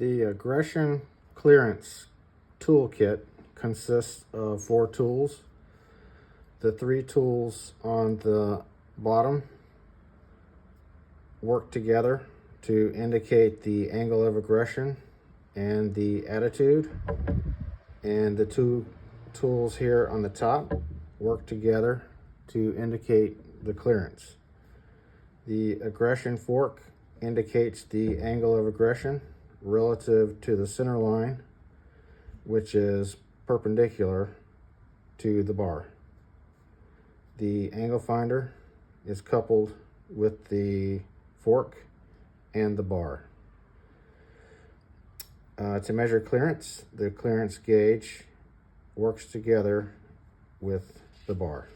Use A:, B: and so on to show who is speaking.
A: The aggression clearance toolkit consists of 4 tools. The 3 tools on the bottom work together to indicate the angle of aggression and the attitude, and the 2 tools here on the top work together to indicate the clearance. The aggression fork indicates the angle of aggression relative to the center line, which is perpendicular to the bar. The angle finder is coupled with the fork and the bar. To measure clearance, the clearance gauge works together with the bar.